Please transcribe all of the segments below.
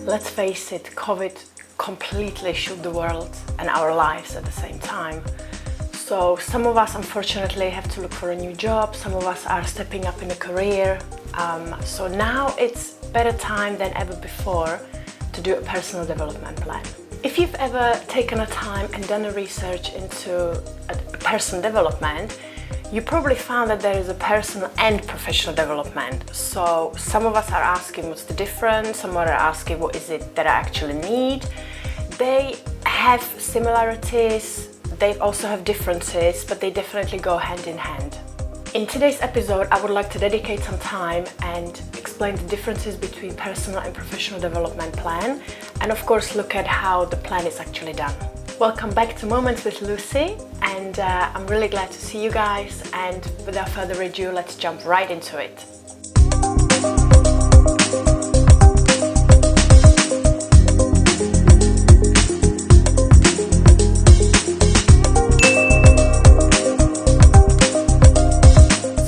Let's face it, COVID completely shook the world and our lives at the same time. So some of us unfortunately have to look for a new job, some of us are stepping up in a career. So now it's better time than ever before to do a personal development plan. If you've ever taken a time and done a research into a personal development, you probably found that there is a personal and professional development. So some of us are asking what's the difference, some are asking what is it that I actually need. They have similarities, they also have differences, but they definitely go hand in hand. In today's episode, I would like to dedicate some time and explain the differences between personal and professional development plan, and of course look at how the plan is actually done. Welcome back to Moments with Lucie, and I'm really glad to see you guys, and without further ado, let's jump right into it.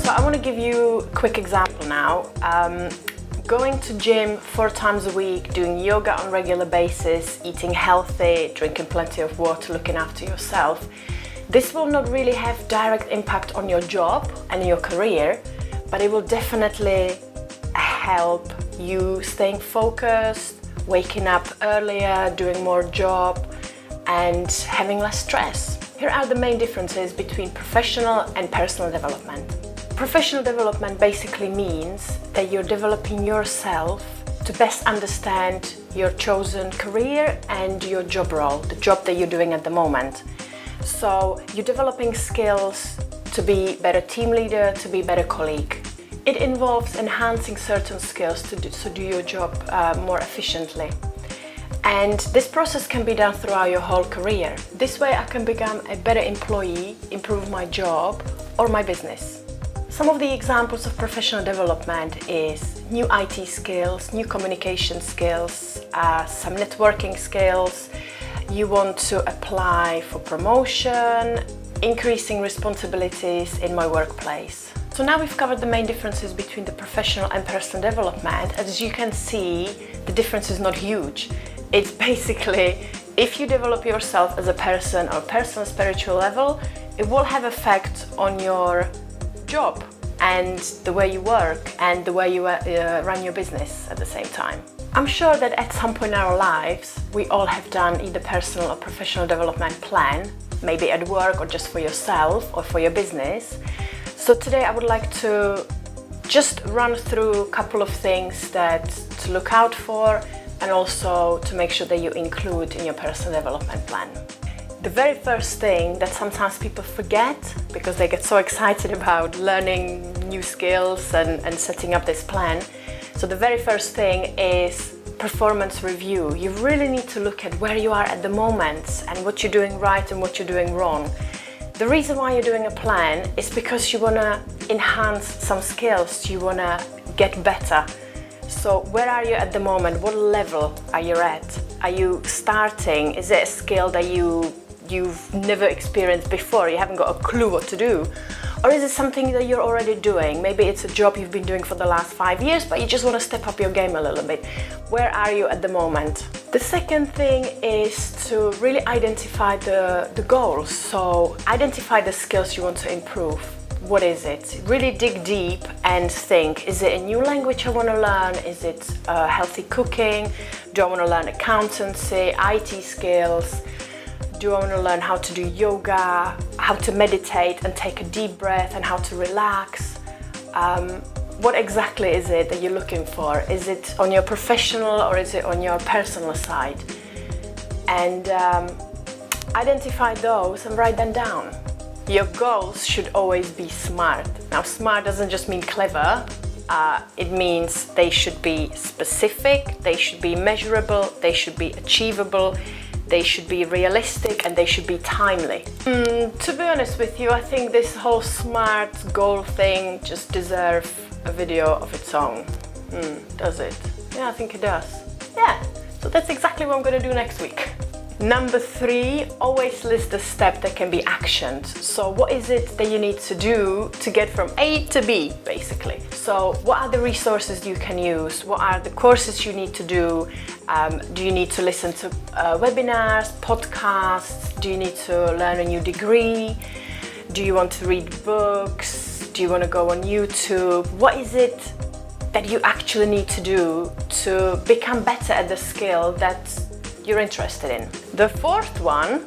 So I want to give you a quick example now. Going to gym 4 times a week, doing yoga on a regular basis, eating healthy, drinking plenty of water, looking after yourself. This will not really have direct impact on your job and your career, but it will definitely help you staying focused, waking up earlier, doing more job, and having less stress. Here are the main differences between professional and personal development. Professional development basically means that you're developing yourself to best understand your chosen career and your job role, the job that you're doing at the moment. So you're developing skills to be a better team leader, to be a better colleague. It involves enhancing certain skills to do your job more efficiently. And this process can be done throughout your whole career. This way I can become a better employee, improve my job or my business. Some of the examples of professional development is new IT skills, new communication skills, some networking skills. You want to apply for promotion, increasing responsibilities in my workplace. So now we've covered the main differences between the professional and personal development. As you can see, the difference is not huge. It's basically, if you develop yourself as a person or personal spiritual level, it will have effect on your job and the way you work and the way you run your business at the same time. I'm sure that at some point in our lives we all have done either personal or professional development plan, maybe at work or just for yourself or for your business. So today I would like to just run through a couple of things that to look out for and also to make sure that you include in your personal development plan. The very first thing that sometimes people forget because they get so excited about learning new skills and setting up this plan. So the very first thing is performance review. You really need to look at where you are at the moment and what you're doing right and what you're doing wrong. The reason why you're doing a plan is because you want to enhance some skills, you want to get better. So where are you at the moment? What level are you at? Are you starting? Is it a skill that you've never experienced before, you haven't got a clue what to do? Or is it something that you're already doing? Maybe it's a job you've been doing for the last 5 years, but you just want to step up your game a little bit. Where are you at the moment? The second thing is to really identify the goals. So identify the skills you want to improve. What is it? Really dig deep and think, is it a new language I want to learn? Is it healthy cooking? Do I want to learn accountancy, IT skills? Do I want to learn how to do yoga, how to meditate and take a deep breath and how to relax? What exactly is it that you're looking for? Is it on your professional or is it on your personal side? And identify those and write them down. Your goals should always be SMART. Now, SMART doesn't just mean clever. It means they should be specific, they should be measurable, they should be achievable, they should be realistic, and they should be timely. To be honest with you, I think this whole SMART goal thing just deserves a video of its own. Does it? Yeah, I think it does. Yeah, so that's exactly what I'm going to do next week. Number 3, always list the step that can be actioned. So what is it that you need to do to get from A to B, basically? So what are the resources you can use? What are the courses you need to do? Do you need to listen to webinars, podcasts? Do you need to learn a new degree? Do you want to read books? Do you want to go on YouTube? What is it that you actually need to do to become better at the skill that you're interested in? The 4th one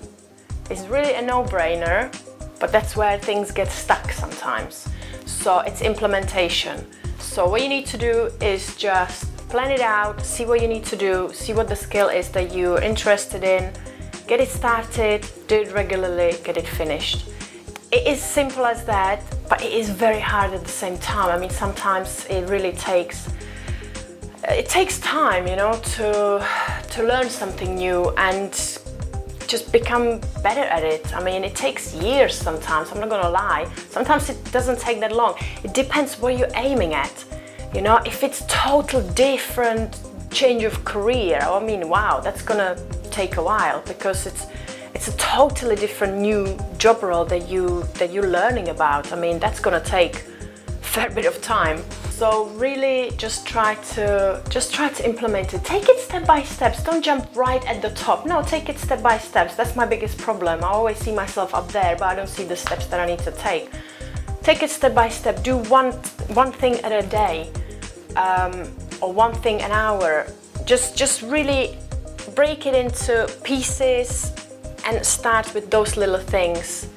is really a no-brainer, but that's where things get stuck sometimes. So it's implementation. So what you need to do is just plan it out, see what you need to do, see what the skill is that you're interested in, get it started, do it regularly, get it finished. It is simple as that, but it is very hard at the same time. I mean, sometimes it really takes time, you know, to learn something new and just become better at it. I mean, it takes years sometimes, I'm not gonna lie. Sometimes it doesn't take that long. It depends what you're aiming at. You know, if it's total different change of career, I mean, wow, that's gonna take a while because it's a totally different new job role that you're learning about. I mean, that's gonna take a fair bit of time. So really just try to implement it. Take it step by steps. Don't jump right at the top. No, take it step by steps. That's my biggest problem. I always see myself up there, but I don't see the steps that I need to take. Take it step by step. Do one thing at a day, or one thing an hour. Just really break it into pieces and start with those little things.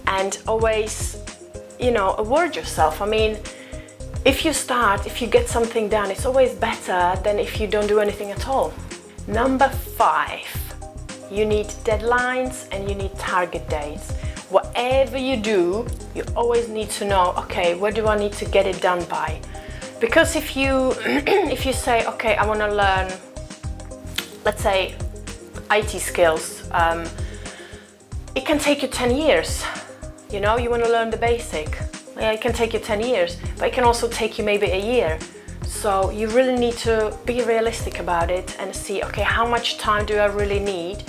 And always, you know, award yourself. I mean, if you get something done, it's always better than if you don't do anything at all. Number 5, you need deadlines and you need target dates. Whatever you do, you always need to know, okay, where do I need to get it done by? Because if you say, okay, I want to learn, let's say, IT skills, it can take you 10 years. You know, you want to learn the basic. Yeah, it can take you 10 years, but it can also take you maybe a year. So you really need to be realistic about it and see, okay, how much time do I really need?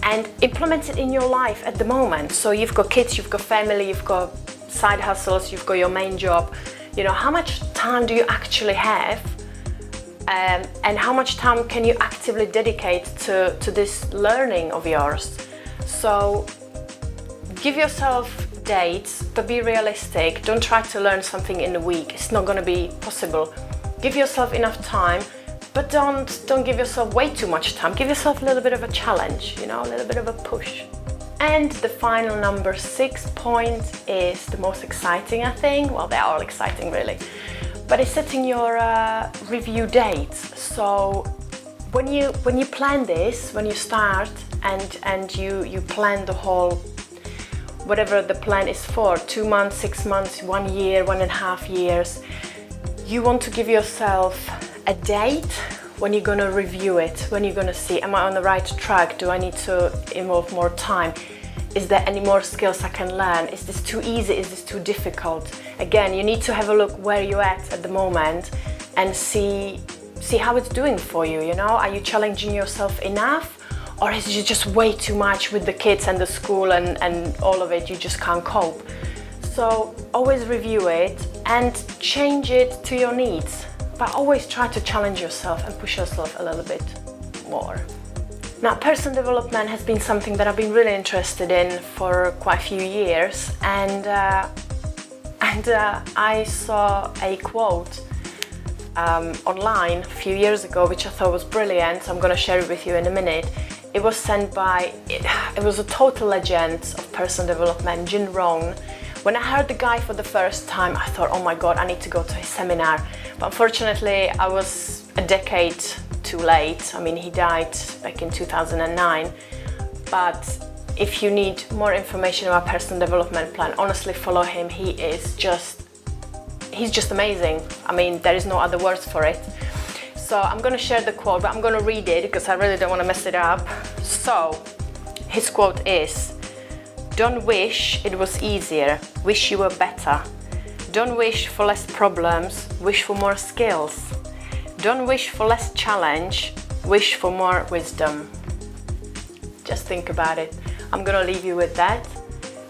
And implement it in your life at the moment. So you've got kids, you've got family, you've got side hustles, you've got your main job. You know, how much time do you actually have? And how much time can you actively dedicate to this learning of yours? So give yourself dates, but be realistic. Don't try to learn something in a week. It's not going to be possible. Give yourself enough time, but don't give yourself way too much time. Give yourself a little bit of a challenge, you know, a little bit of a push. And the final number 6 point is the most exciting, I think. Well, they're all exciting really, but it's setting your review dates. So when you plan this, when you start and you plan the whole, whatever the plan is for, 2 months, 6 months, 1 year, 1.5 years, you want to give yourself a date when you're gonna review it, when you're gonna see, am I on the right track? Do I need to involve more time? Is there any more skills I can learn? Is this too easy? Is this too difficult? Again, you need to have a look where you're at the moment and see how it's doing for you, you know? Are you challenging yourself enough? Or is it just way too much with the kids and the school and all of it, you just can't cope? So always review it and change it to your needs, but always try to challenge yourself and push yourself a little bit more. Now, personal development has been something that I've been really interested in for quite a few years, and I saw a quote online a few years ago, which I thought was brilliant. I'm going to share it with you in a minute. It was sent by, it was a total legend of personal development, Jin Rohn. When I heard the guy for the first time, I thought, oh my God, I need to go to his seminar. But unfortunately, I was a decade too late. I mean, he died back in 2009. But if you need more information about personal development plan, honestly follow him. He's just amazing. I mean, there is no other words for it. So I'm going to share the quote, but I'm going to read it because I really don't want to mess it up. So his quote is, don't wish it was easier, wish you were better. Don't wish for less problems, wish for more skills. Don't wish for less challenge, wish for more wisdom. Just think about it. I'm gonna leave you with that.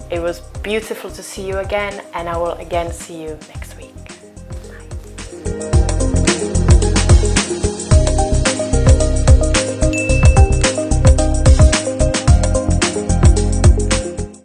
It was beautiful to see you again, and I will again see you next time.